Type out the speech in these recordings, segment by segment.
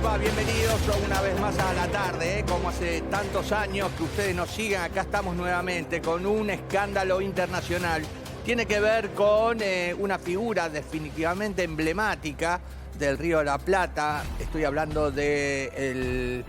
va? Bienvenidos una vez más a la tarde, como hace tantos años que ustedes nos siguen, acá estamos nuevamente con un escándalo internacional. Tiene que ver con una figura definitivamente emblemática del Río de la Plata. Estoy hablando del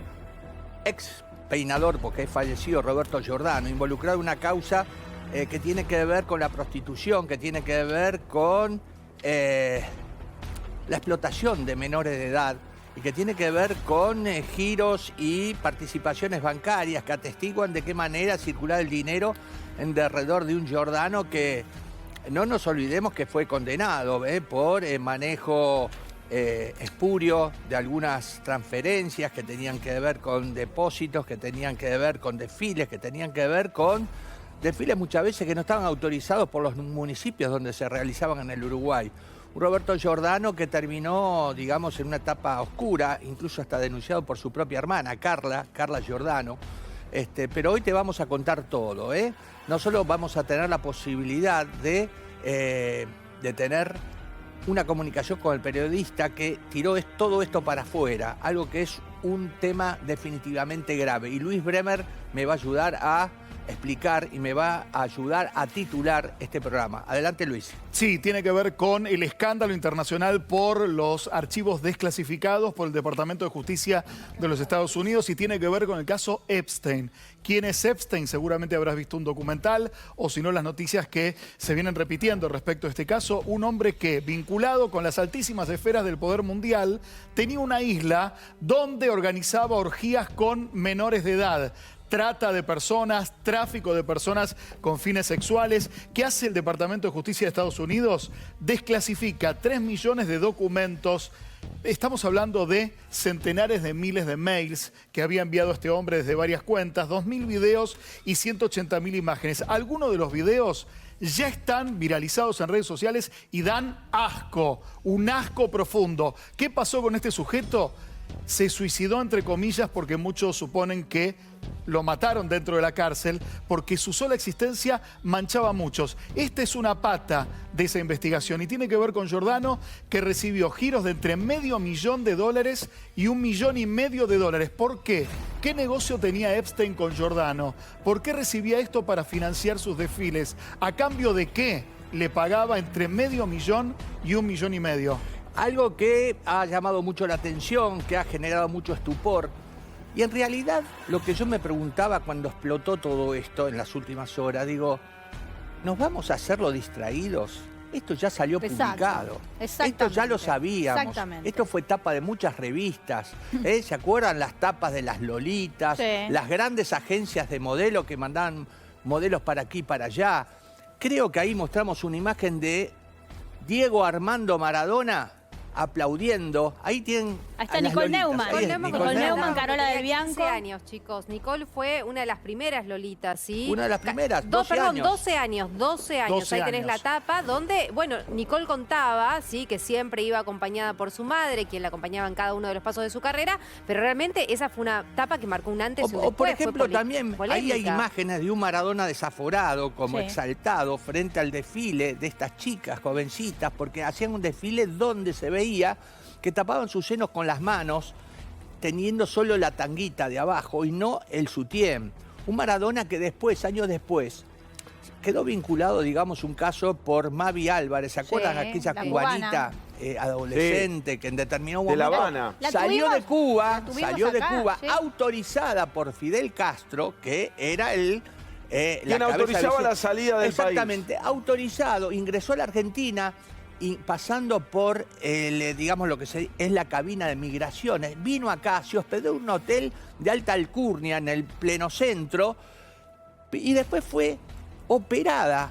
ex peinador, porque es fallecido, Roberto Giordano, involucrado en una causa que tiene que ver con la prostitución, que tiene que ver con la explotación de menores de edad y que tiene que ver con giros y participaciones bancarias que atestiguan de qué manera circulaba el dinero en derredor de un Giordano que no nos olvidemos que fue condenado por manejo espurio de algunas transferencias que tenían que ver con depósitos, que tenían que ver con desfiles, que tenían que ver con desfiles muchas veces que no estaban autorizados por los municipios donde se realizaban en el Uruguay. Un Roberto Giordano que terminó, digamos, en una etapa oscura, incluso hasta denunciado por su propia hermana, Carla Giordano. Pero hoy te vamos a contar todo, ¿eh? No solo vamos a tener la posibilidad de tener una comunicación con el periodista que tiró todo esto para afuera, algo que es un tema definitivamente grave. Y Luis Bremer me va a ayudar a explicar y me va a ayudar a titular este programa. Adelante, Luis. Sí, tiene que ver con el escándalo internacional por los archivos desclasificados por el Departamento de Justicia de los Estados Unidos y tiene que ver con el caso Epstein. ¿Quién es Epstein? Seguramente habrás visto un documental o si no las noticias que se vienen repitiendo respecto a este caso. Un hombre que, vinculado con las altísimas esferas del poder mundial, tenía una isla donde organizaba orgías con menores de edad. Trata de personas, tráfico de personas con fines sexuales. ¿Qué hace el Departamento de Justicia de Estados Unidos? Desclasifica 3 millones de documentos. Estamos hablando de centenares de miles de mails que había enviado este hombre desde varias cuentas, 2.000 videos y 180.000 imágenes. Algunos de los videos ya están viralizados en redes sociales y dan asco, un asco profundo. ¿Qué pasó con este sujeto? Se suicidó, entre comillas, porque muchos suponen que lo mataron dentro de la cárcel porque su sola existencia manchaba a muchos. Esta es una pata de esa investigación y tiene que ver con Giordano, que recibió giros de entre $500.000 y $1,500,000. ¿Por qué? ¿Qué negocio tenía Epstein con Giordano? ¿Por qué recibía esto para financiar sus desfiles? ¿A cambio de qué le pagaba entre $500,000 y $1,500,000? Algo que ha llamado mucho la atención, que ha generado mucho estupor. Y en realidad, lo que yo me preguntaba cuando explotó todo esto en las últimas horas, digo, ¿nos vamos a hacerlo distraídos? Esto ya salió publicado. Esto ya lo sabíamos. Esto fue tapa de muchas revistas. ¿Se acuerdan las tapas de las Lolitas? Sí. Las grandes agencias de modelo que mandaban modelos para aquí y para allá. Creo que ahí mostramos una imagen de Diego Armando Maradona aplaudiendo. Ahí tienen. Ahí está Nicole Neumann. Nicole Neumann, Carola del Bianco. 15 años, chicos. Nicole fue una de las primeras Lolitas, ¿sí? Una de las primeras, 12 años. 12 años. 12 Ahí tenés la tapa donde, bueno, Nicole contaba, ¿sí? Que siempre iba acompañada por su madre, quien la acompañaba en cada uno de los pasos de su carrera, pero realmente esa fue una tapa que marcó un antes y un después. O por ejemplo, también ahí hay imágenes de un Maradona desaforado, como exaltado, frente al desfile de estas chicas jovencitas, porque hacían un desfile donde se veía que tapaban sus senos con las manos, teniendo solo la tanguita de abajo y no el sutién. Un Maradona que después, años después, quedó vinculado, digamos, un caso por Mavi Álvarez. ¿Se acuerdan? Aquella cubanita adolescente que en determinado momento de La Habana. Salió de Cuba, sí, autorizada por Fidel Castro, que era quien autorizaba la salida del país. Exactamente, autorizado, ingresó a la Argentina y pasando por, digamos, lo que es la cabina de migraciones. Vino acá, se hospedó en un hotel de alta alcurnia en el pleno centro y después fue operada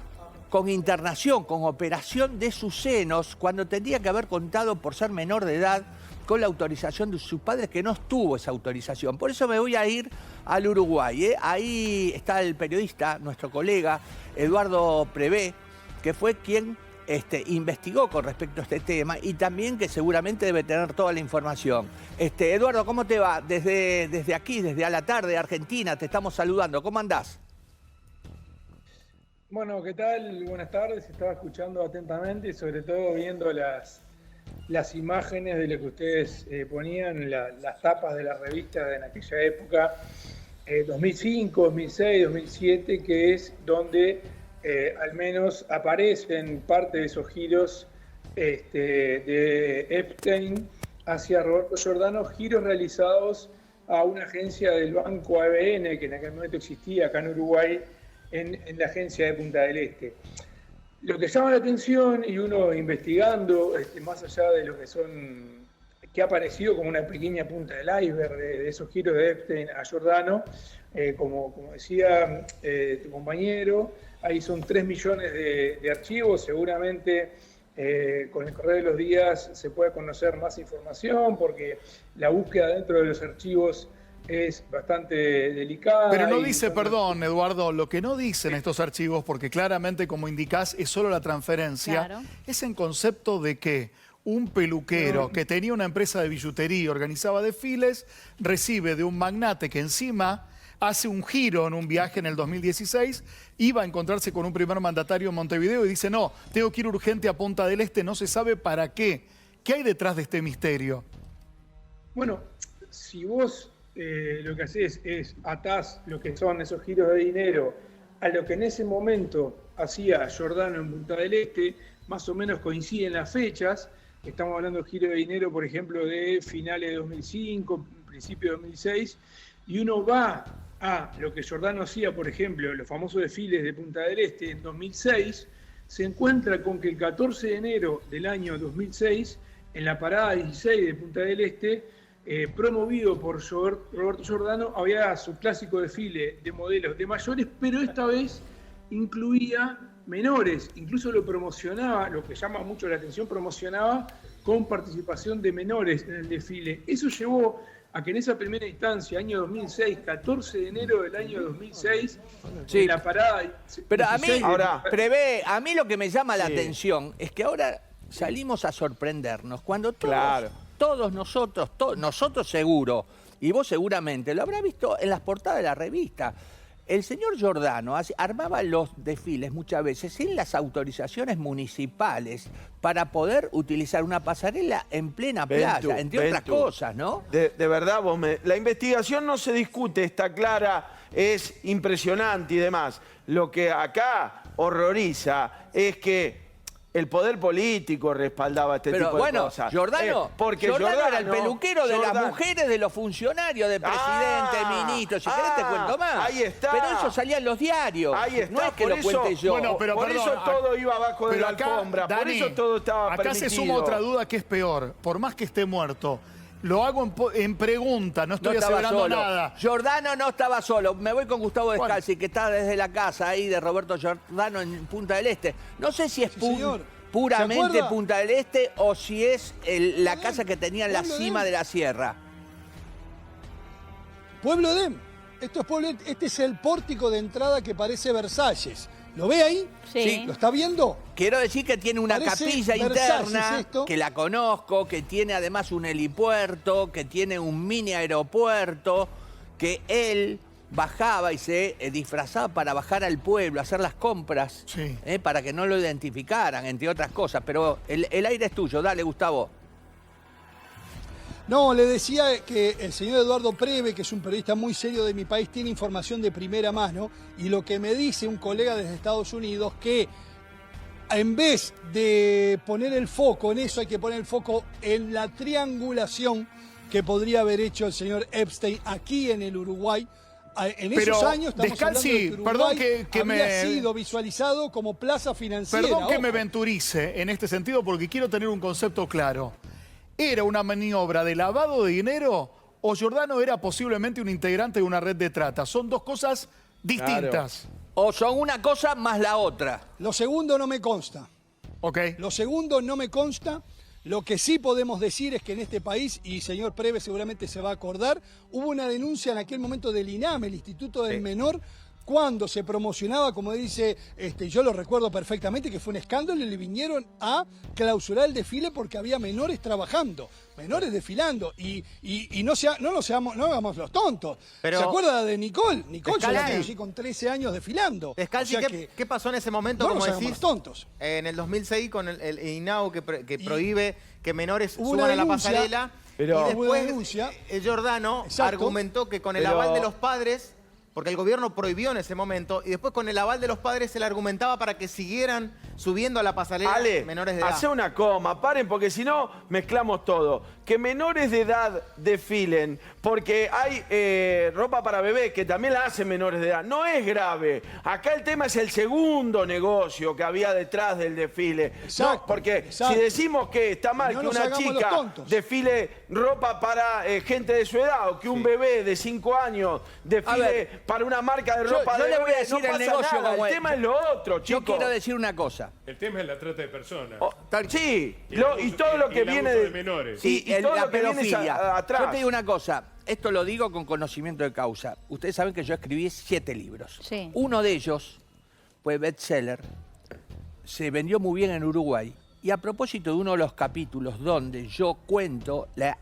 con internación, con operación de sus senos, cuando tendría que haber contado por ser menor de edad con la autorización de sus padres, que no estuvo esa autorización. Por eso me voy a ir al Uruguay. Ahí está el periodista, nuestro colega Eduardo Prevé, que fue quien investigó con respecto a este tema y también que seguramente debe tener toda la información. Eduardo, ¿cómo te va? Desde aquí, desde a la tarde, Argentina, te estamos saludando. ¿Cómo andás? Bueno, ¿qué tal? Buenas tardes. Estaba escuchando atentamente y sobre todo viendo las las imágenes de lo que ustedes ponían, las tapas de la revista en aquella época, 2005, 2006, 2007, que es donde al menos aparecen parte de esos giros de Epstein hacia Roberto Giordano, giros realizados a una agencia del banco ABN, que en aquel momento existía acá en Uruguay, en la agencia de Punta del Este. Lo que llama la atención, y uno investigando, más allá de lo que ha aparecido como una pequeña punta del iceberg de esos giros de Epstein a Giordano, como decía tu compañero, ahí son 3 millones de archivos, seguramente con el correr de los días se puede conocer más información, porque la búsqueda dentro de los archivos es bastante delicada. Pero no dice, perdón, Eduardo, lo que no dicen estos archivos, porque claramente, como indicás, es solo la transferencia, Claro. es en concepto de que un peluquero que tenía una empresa de billutería, organizaba desfiles, recibe de un magnate que encima hace un giro en un viaje en el 2016, iba a encontrarse con un primer mandatario en Montevideo y dice, no, tengo que ir urgente a Punta del Este, no se sabe para qué. ¿Qué hay detrás de este misterio? Bueno, si vos lo que haces es atás lo que son esos giros de dinero a lo que en ese momento hacía Giordano en Punta del Este, más o menos coinciden las fechas. Estamos hablando de giro de dinero, por ejemplo, de finales de 2005, principio de 2006, y uno va a lo que Giordano hacía, por ejemplo, los famosos desfiles de Punta del Este en 2006, se encuentra con que el 14 de enero del año 2006, en la parada 16 de Punta del Este, promovido por Roberto Giordano, había su clásico desfile de modelos de mayores, pero esta vez incluía menores, incluso lo promocionaba, lo que llama mucho la atención, promocionaba con participación de menores en el desfile. Eso llevó a que en esa primera instancia, año 2006, 14 de enero del año 2006, sí, en la parada... Pero a mí, ahora, a mí lo que me llama la atención es que ahora salimos a sorprendernos cuando todos nosotros seguro, y vos seguramente, lo habrás visto en las portadas de la revista. El señor Giordano armaba los desfiles muchas veces sin las autorizaciones municipales para poder utilizar una pasarela en plena playa, entre otras cosas, ¿no? De verdad, la investigación no se discute, está clara, es impresionante y demás. Lo que acá horroriza es que el poder político respaldaba este tipo de cosas. Giordano, porque Giordano era el peluquero de las mujeres, de los funcionarios, de presidente, ministro. Si querés te cuento más. Ahí está. Pero eso salía en los diarios. Ahí está. No es que lo cuente yo. Bueno, pero por perdón, eso todo iba abajo de la alfombra. Dani, por eso todo estaba acá permitido. se suma otra duda que es peor. Por más que esté muerto, lo hago en pregunta, no estoy aseverando nada. Giordano no estaba solo. Me voy con Gustavo Descalzi, que está desde la casa ahí de Roberto Giordano en Punta del Este. No sé si es puramente Punta del Este o si es la casa que tenía en la cima de la sierra. Pueblo Edén. Este es el pórtico de entrada que parece Versalles. ¿Lo ve ahí? Sí. ¿Lo está viendo? Quiero decir que tiene una Parece capilla Versalles interna, esto. que la conozco, que tiene además un helipuerto, que tiene un mini aeropuerto, que él bajaba y se disfrazaba para bajar al pueblo, hacer las compras, para que no lo identificaran, entre otras cosas. Pero el aire es tuyo, dale, Gustavo. No, le decía que el señor Eduardo Preve, que es un periodista muy serio de mi país, tiene información de primera mano, y lo que me dice un colega desde Estados Unidos, que en vez de poner el foco en eso, hay que poner el foco en la triangulación que podría haber hecho el señor Epstein aquí en el Uruguay. En esos años estamos hablando de que Uruguay perdón que había sido visualizado como plaza financiera. Perdón que me venturice en este sentido, porque quiero tener un concepto claro. ¿Era una maniobra de lavado de dinero o Giordano era posiblemente un integrante de una red de trata? Son dos cosas distintas. Claro. O son una cosa más la otra. Lo segundo no me consta. Ok. Lo segundo no me consta. Lo que sí podemos decir es que en este país, y señor Preve seguramente se va a acordar, hubo una denuncia en aquel momento del INAME, el Instituto del Menor, cuando se promocionaba, como dice, yo lo recuerdo perfectamente, que fue un escándalo y le vinieron a clausurar el desfile porque había menores trabajando, menores desfilando. Y no hagamos los tontos. Pero, ¿se acuerda de Nicole? Nicole yo la Descalzi, conocí con 13 años desfilando. Descalzi, O sea ¿qué pasó en ese momento, no como nos hagamos decís? los tontos. En el 2006 con el INAU que prohíbe que menores hubo suban una a la denuncia, pasarela. pero- y hubo una después denuncia. Giordano Exacto. argumentó que con el Pero- aval de los padres, porque el gobierno prohibió en ese momento, y después con el aval de los padres se le argumentaba para que siguieran subiendo a la pasarela Ale, menores de edad. hace una coma, paren, porque si no mezclamos todo. Que menores de edad desfilen, porque hay ropa para bebés que también la hacen menores de edad. No es grave. Acá el tema es el segundo negocio que había detrás del desfile. Exacto, No, porque exacto. si decimos que está mal No que nos una hagamos los chica tontos. desfile ropa para gente de su edad, o que un bebé de 5 años desfile para una marca de ropa yo de le voy a bebé, decir no el pasa negocio nada. como El es. tema es lo otro, chicos. Yo quiero decir una cosa. El tema es la trata de personas. Sí, el abuso- y todo lo y que el viene abuso de menores. Sí, y todo la lo que viene pedofilia. atrás. Yo te digo una cosa, esto lo digo con conocimiento de causa. Ustedes saben que yo escribí 7 libros. Sí. Uno de ellos fue bestseller, se vendió muy bien en Uruguay. Y a propósito de uno de los capítulos donde yo cuento la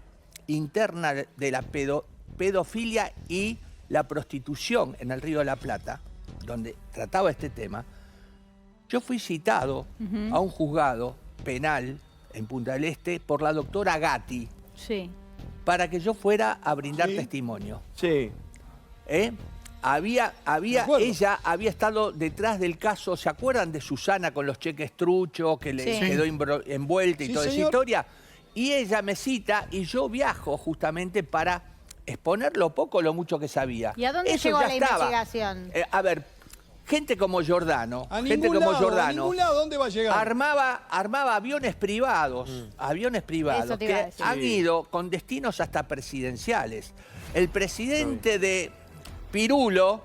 interna de la pedofilia y la prostitución en el Río de la Plata, donde trataba este tema, yo fui citado a un juzgado penal en Punta del Este por la doctora Gatti Sí. para que yo fuera a brindar Sí. testimonio. Sí. ¿Eh? De acuerdo. Ella había estado detrás del caso, ¿se acuerdan de Susana con los cheques truchos que le Sí. quedó envuelta y Sí, toda esa señor. historia? Y ella me cita y yo viajo justamente para exponer lo poco o lo mucho que sabía. ¿Y a dónde Eso llegó ya la estaba. investigación? A ver, gente como Giordano, A gente ningún como lado, a Giordano, ningún lado, ¿dónde va a llegar? armaba aviones privados, Eso te iba a que decir. han ido con destinos hasta presidenciales. El presidente de Pirulo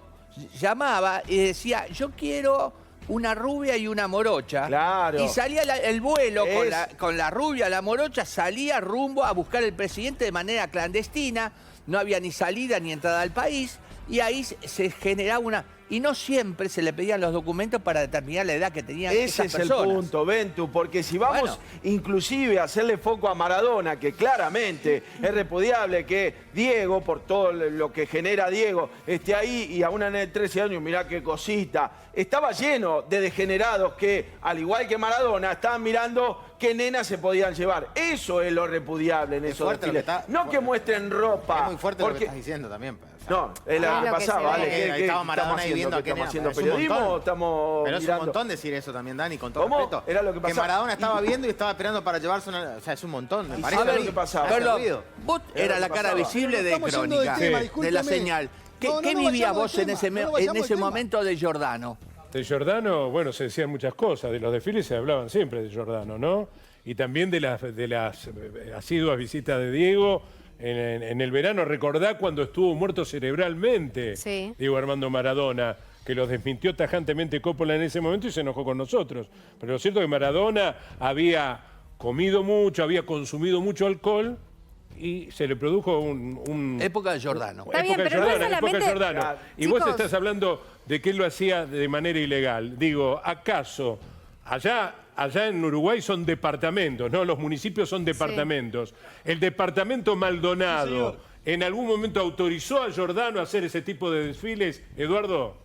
llamaba y decía, yo quiero una rubia y una morocha. Claro. Y salía el vuelo Es- con la rubia, la morocha, salía rumbo a buscar al presidente de manera clandestina, no había ni salida ni entrada al país, y ahí se generaba una... Y no siempre se le pedían los documentos para determinar la edad que tenían Ese esas es personas. el punto, Ventu, porque si vamos Bueno. inclusive a hacerle foco a Maradona, que claramente es repudiable que Diego, por todo lo que genera Diego, esté ahí y a una nena de 13 años, mirá qué cosita, estaba lleno de degenerados que, al igual que Maradona, estaban mirando qué nenas se podían llevar. Eso es lo repudiable en Es esos fuerte lo que desfiles. está- No que muestren ropa. Es muy fuerte lo que porque- estás diciendo también. o sea. No, es lo Es que lo que pasaba, se ¿vale? ve. ¿Qué Ahí estaba Maradona estamos ahí haciendo? viendo ¿Qué que estamos haciendo? es un ¿Periodismo montón. o estamos Pero es un mirando? montón decir eso también, Dani, con todo ¿Cómo? respeto. Era lo que pasaba. Maradona estaba viendo y estaba esperando para llevarse una... O sea, es un montón, me Y parece. sabe a lo mí. que pasaba. Hace Perdón, ruido. vos Era era lo la que cara pasaba. visible Pero de estamos yendo del Crónica, tema, de la discúlpeme. señal. ¿Qué No, no vivías vayamos vos del en tema, no en vayamos ese del tema. momento de Giordano? De Giordano, bueno, se decían muchas cosas. De los desfiles se hablaban siempre de Giordano, ¿no? Y también de las asiduas visitas de Diego en el verano. Recordá cuando estuvo muerto cerebralmente Sí. Diego Armando Maradona, que los desmintió tajantemente Coppola en ese momento y se enojó con nosotros. Pero lo cierto es que Maradona había comido mucho, había consumido mucho alcohol y se le produjo un Época de Giordano. Está bien, época pero no Giordano, es época solamente- Giordano. Claro. Y vos Chicos. estás hablando de que él lo hacía de manera ilegal. Digo, ¿acaso allá en Uruguay son departamentos, ¿no? Los municipios son departamentos. El departamento Maldonado, Sí, señor. ¿en algún momento autorizó a Giordano a hacer ese tipo de desfiles, Eduardo?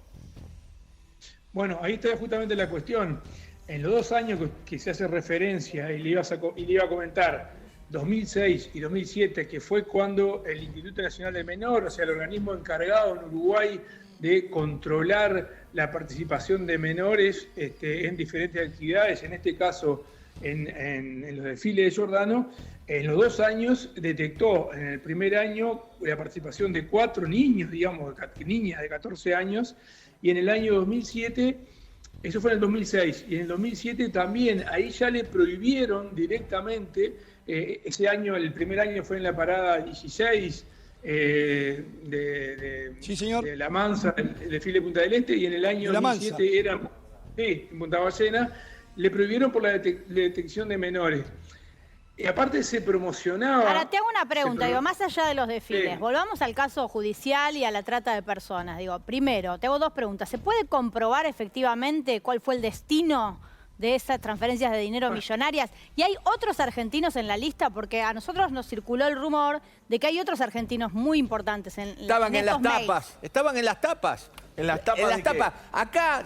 Bueno, ahí está justamente la cuestión. En los 2 años que se hace referencia y le iba a comentar, 2006 y 2007, que fue cuando el Instituto Nacional del Menor, o sea, el organismo encargado en Uruguay de controlar la participación de menores en diferentes actividades, en este caso en los desfiles de Giordano, en los 2 años detectó en el primer año la participación de 4 niños, digamos, niñas de 14 años, y en el año 2007, eso fue en el 2006, y en el 2007 también, ahí ya le prohibieron directamente, ese año, el primer año fue en la parada 16 Sí, señor. de La Mansa, el desfile de Punta del Este, y en el año De La Mansa. 2007 era, sí, en Punta Ballena, le prohibieron por la detección de menores. Y aparte se promocionaba... Ahora te hago una pregunta, digo, más allá de los desfiles, Sí. volvamos al caso judicial y a la trata de personas. Digo, primero, te hago dos preguntas. ¿Se puede comprobar efectivamente cuál fue el destino de esas transferencias de dinero millonarias? ¿Y hay otros argentinos en la lista? Porque a nosotros nos circuló el rumor de que hay otros argentinos muy importantes en Estaban en las estos mails. tapas. Estaban en las tapas. ¿En las tapas En de las qué? tapas. Acá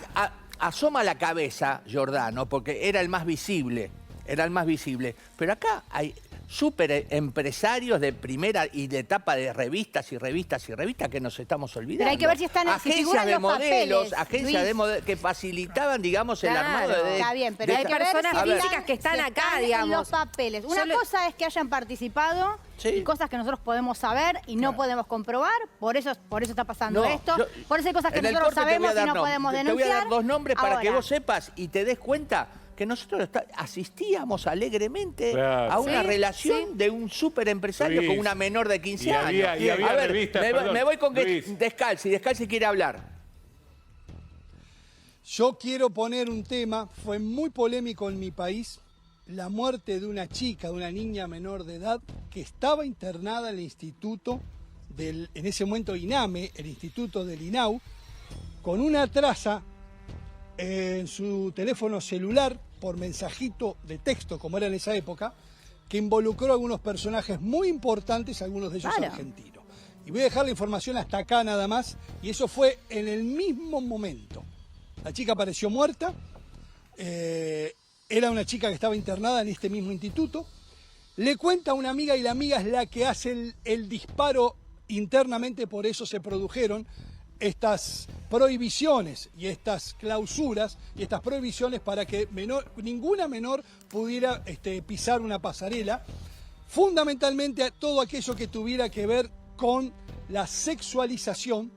asoma la cabeza Giordano, porque era el más visible. Era el más visible. Pero acá hay súper empresarios de primera y de etapa de revistas y revistas y revistas que nos estamos olvidando. Pero hay que ver si están si agencias figuran de los modelos, papeles, agencias Luis. de modelos que facilitaban, digamos, el Claro, armado de... Está bien, pero de hay que esta- ver personas si físicas que están si acá, en digamos. los papeles. Una Yo cosa es que hayan participado Sí. y cosas que nosotros podemos saber y no podemos comprobar, por eso está pasando No, esto. yo- Por eso hay cosas que en el nosotros corte te voy a sabemos y dar no nombres. podemos Te denunciar. voy a dar dos nombres para que Ahora, vos sepas y te des cuenta que nosotros asistíamos alegremente Claro. a una Sí, relación sí. de un súper empresario Luis, con una menor de 15 y años. había A ver, revistas, me perdón, voy con Luis. Descalzi quiere hablar. Yo quiero poner un tema, fue muy polémico en mi país, la muerte de una chica, de una niña menor de edad, que estaba internada en el instituto, en ese momento INAME, el instituto del INAU, con una traza en su teléfono celular, por mensajito de texto, como era en esa época, que involucró a algunos personajes muy importantes, algunos de ellos Claro. argentinos. Y voy a dejar la información hasta acá nada más, y eso fue en el mismo momento. La chica apareció muerta, era una chica que estaba internada en este mismo instituto, le cuenta a una amiga y la amiga es la que hace el disparo internamente, por eso se produjeron estas prohibiciones y estas clausuras y estas prohibiciones para que ninguna menor pudiera pisar una pasarela, fundamentalmente a todo aquello que tuviera que ver con la sexualización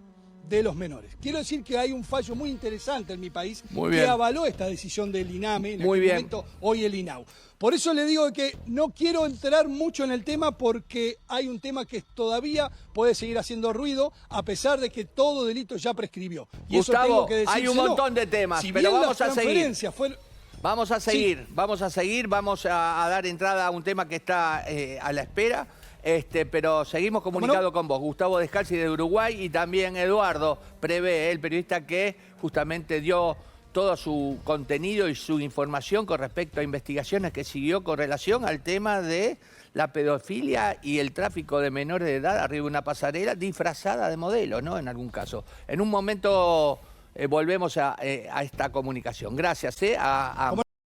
de los menores. Quiero decir que hay un fallo muy interesante en mi país Muy que bien. avaló esta decisión del INAME, en Muy aquel bien. momento, hoy el INAU. Por eso le digo que no quiero entrar mucho en el tema porque hay un tema que todavía puede seguir haciendo ruido a pesar de que todo delito ya prescribió. Y eso Gustavo, tengo que hay un decírselo. montón de temas, Si pero bien vamos las a seguir. transferencias fueron- Vamos a seguir, vamos a dar entrada a un tema que está a la espera, pero seguimos comunicado con vos. Gustavo Descalzi de Uruguay y también Eduardo Prevé, el periodista que justamente dio todo su contenido y su información con respecto a investigaciones que siguió con relación al tema de la pedofilia y el tráfico de menores de edad arriba de una pasarela disfrazada de modelo, ¿no? En algún caso. En un momento volvemos a esta comunicación. Gracias a ¿Cómo no?